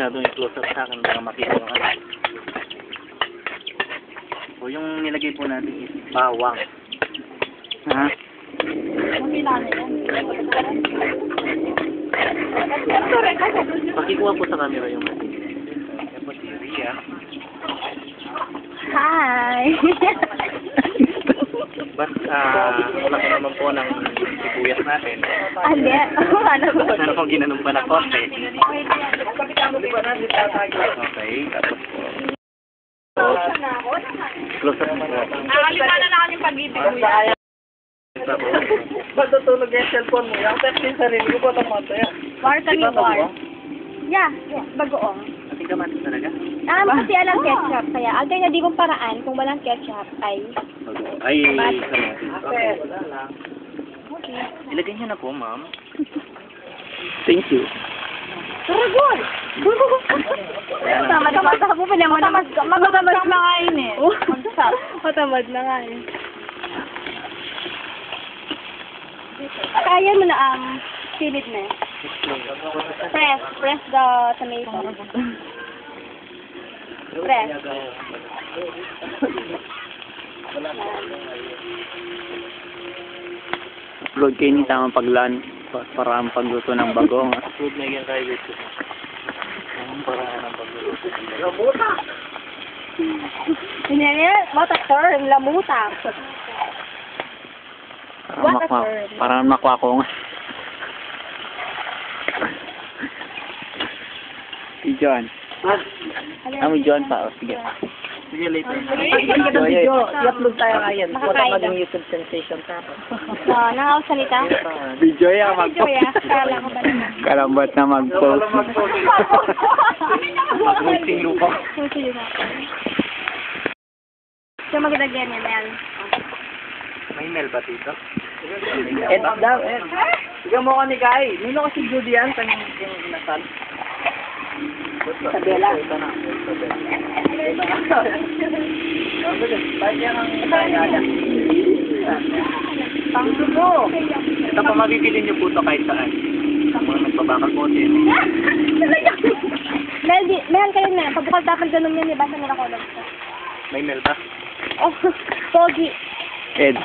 masyadong i-close up sa akin para makita yung ano. O yung nilagay po natin is bawang. Ha? Pakikuha po sa camera yung ating. Yan po si Ria. Hi! But, laki naman po ng sibuyas natin. Hindi. Ano pong ginanong pa na konti. Okay, tapos po. Close up po. Nakalimutan na lang yung pag-ibig ko yan. Ba't tutulog yung cellphone mo? Yung text yung sarili ko, ba't ang mata yan? War kami, war. Yeah, bagoong. Ating kamatis talaga? Kasi alam ketchup, kaya alternatibong paraan kung walang ketchup ay... Ay, kamatis. Okay, wala lang. Ilagay niyo na po, ma'am. Thank you. Taragol! Matamad mo pala mo. Matamad na nga yun eh. Matamad na nga yun. Kaya mo na silid na. Press the tomato. Press. Upload kayo ni tamang paglan para ang pagluto ng bagong. Upload na yan tayo dito. Ang paraan ng pagluluto. Lamuta! Hindi yan. What a term. Lamuta. Parang makwa ko nga. Si John. Kami John pa. O, sige. Sige, later. I-upload tayo ngayon. Makakain Wala maging YouTube sensation tapos. Nangaw salita? Video ya, Video ya. Kala ko ba naman? Kalambat na mag-post. Mag-hosting lupa. So magdagyan niya yan. May mail ba dito? Ed daw, Ed. Sige mo ka ni Kai. Nino kasi Judy yan, kanyang inasal. Isabela. Ito na. Pangsubo. Ito pa mabibili niyo po ito kahit saan. Mga nagbabakal po din. Mel kayo na. Pabukal dapat ganun yan. Basta nila ko lang. May mail ba? Oh, Pogi. Ed.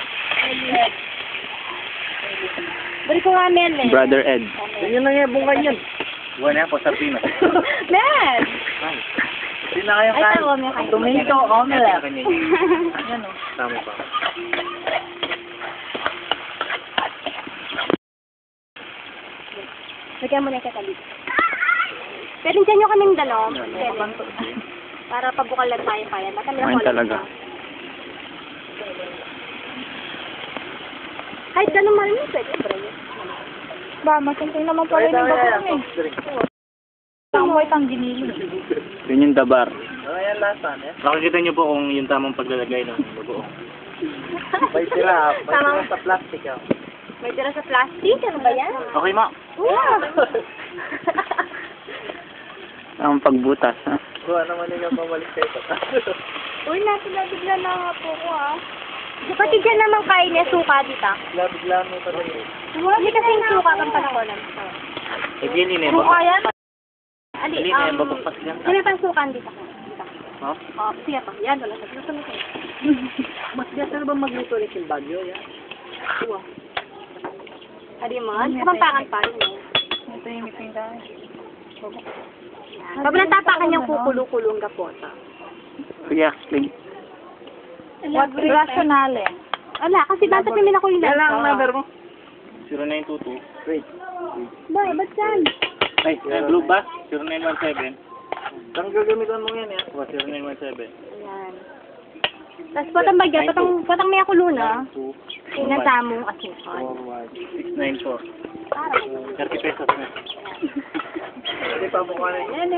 Bari ko nga Mel eh. Brother Ed. Yun na nga, bungkay yan. Buwan na po sa Pino. Mel! Hindi na kayo Ay, kain. tawag niya kayo. Tomato omelette. Ano? Tama pa. Lagyan mo na yung katalit. Pero dyan nyo kaming dalaw. Para pabukal lang tayo kaya. Baka may Ayun talaga. Kahit ganun man mo, pwede bro. Ba, masintong naman pala yung bagong eh. Tama itang ginili. Yun yung dabar. Ayan lasan eh. Makikita niyo po kung yung tamang paglalagay ng bago. May tira Tamang- sa plastic. May tira sa plastic? Ano ba yan? Okay, ma. Wow! Ang pagbutas, ha? Kuha naman nila pamalik sa ito. Uy, nabigla na nga po ko ah. Pati dyan naman kain niya suka dito. Bigla mo pa rin. Hindi kasi yung suka kang panakolan. Eh, dili na Suka ba? yan? Ali, Dili na ba pas yan? sino pang suka dito? Ha? Oh, siya pa. Yan, wala sa gusto mo kayo. Mas gasa ba magluto ulit yung bagyo, yan? Adi mo, kapampangan pa. Ito yung meeting tayo. Pag natapakan niyang kukulo-kulong gapota. Sige, explain. What rationale? Wala, kasi dapat namin ako yung Yan lang ang number mo. 0922. Wait. Ba, ba't yan? Ay, blue ba? 0917. Saan gagamitan mo yan, yan? 0917. Ayan. Tapos patang bagyan, patang may ako luna. Pinasamong asukal. 694. 30 pesos na. Hindi pa mukha na Yan.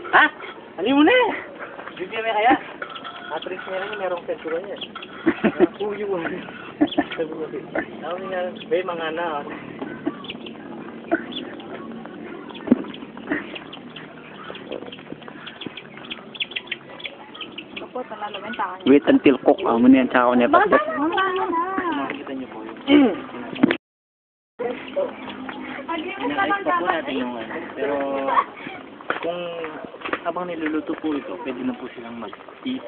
Ha? Hali mo na eh. Bibigyan mo kaya? Atris niya rin, merong sensura niya. Kuyo mo. Sabi niya, may mga na. Wait until cook. Amo na yan, tsaka ako niya Bakit? pagkat. Makikita niyo po yun. Inaayos pa po natin yung ano. Pero, kung habang niluluto po ito, pwede na po silang mag-eat.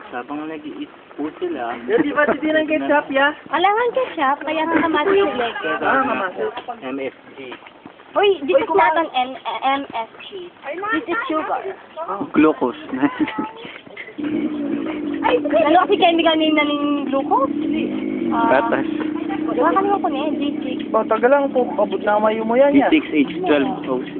Habang nag-eat po sila, Di ba hindi ng ketchup, ya? Alangan ketchup, kaya nga kamatis yung leg. MSG. Uy, this is not an MSG. This is sugar. Glucose. Ano kasi chemical name na ng glucose? Gatas. Nakakalimutan ko na eh, G6. Tagal lang po, abot na mayo mo yan, ya. B6H12O6.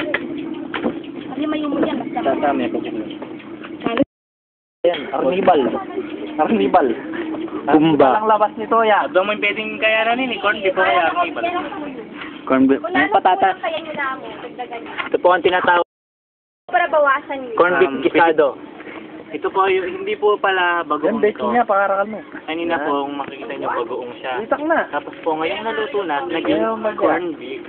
Ano yung mayumo yan? Basta Sasama ako po. Ayan, Arnibal. Arnibal. Kumba. Ang labas nito, ya. Habang may pwedeng kaya rin ni corn beef o kaya ang iba. Corn beef. Yung patatas. Kaya nyo na ako, dagdagan nyo. Ito po ang tinatawag. Para bawasan nyo. Corn beef gisado. Ito po yung, hindi po pala Yan, bagoong bake ito. niya, pakarakan mo. Kanina po, kung makikita nyo bagoong siya. Itak na. Tapos po, ngayong naluto na, Ayaw naging mag- corn beef.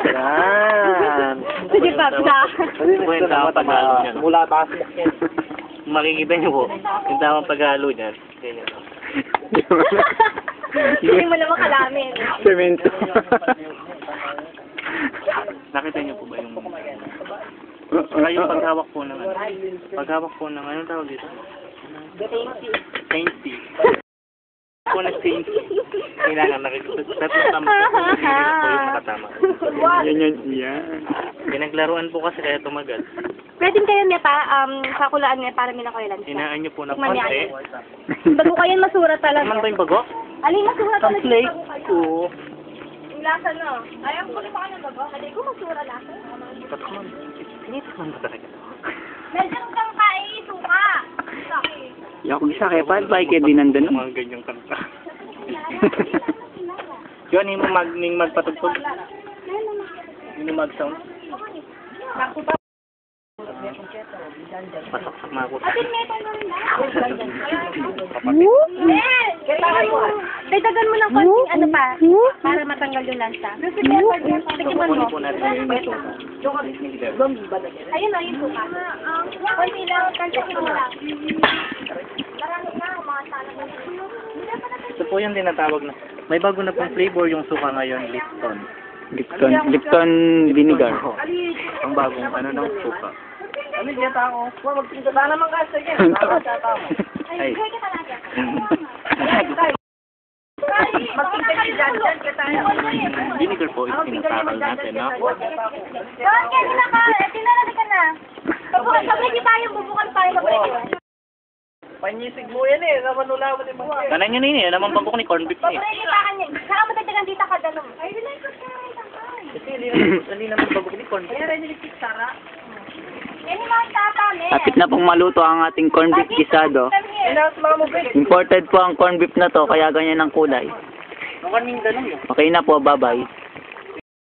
Yan. Sige, Pabla. Yung tamang paghalo niya. no? Mula taas yan. Makikita nyo po, yung tamang paghalo niya. Ganyan. Hindi mo naman kalamin. Semento. Nakita niyo po ba yung... yung paghawak po ng ano? Paghawak po ng anong tawag dito? Sainty. Po na sainty. Kailangan nakikita. Tapos tama po yung nakatama. Yan. Pinaglaruan po kasi kaya tumagal. Pwede kayo niya pa, kakulaan niya para minakoylan siya. Hinaan niyo po na Tikman niya. konti. Bago kayo masura talaga. Naman ba yung bago? Alin masura talaga? Flake. Oo. Yung lasa no. Ayaw ko pa ng bago. Alin ko masura lasa. Tatakman. Tinitikman ba talaga? Medyo kang suka. Yak bisa kay pad ba kay dinandan no? Mga ganyang kanta. Yun, yung magpatugtog. Yung mag-sound. Pasaksak na ako. Atin may ito rin na. Dagdagan mo ng konting ano pa, para matanggal yung lansa. Tignan mo. Po natin yung suka. Ayun na, yung suka. Konti lang, kansakin mo lang. Marami na, mga sana. Ito po yung tinatawag na. May bago na pong flavor yung suka ngayon, Lipton. Lipton vinegar. Ang bagong ano ng suka. Ano diyan tao? Magpinta na naman kasi yan. Ay. Magpinta ka dyan ka tayo. Vinegar po is tinatawag natin, no? Doon, kanina ka. Tinalali ka na. Pabreki tayo, bubukal tayo. Pabreki. Panyisig mo yan eh. Namanulawan yung mga. Kanan nyo na yun, naman pambok ni corn beef eh. Pabreki pa kanya. Saka matagdagan dito ka dalong. Ay, dinay ko siya. Kasi hindi naman pambok ni corn beef. Kaya rin yung Sara. Yan yung mga tatang eh. Tapos na pong maluto ang ating corn beef gisado. Kailangan sa mga mobile. Imported po ang corn beef na to kaya ganyan ang kulay. Ang kaming ganun yun. Okay na po, bye-bye.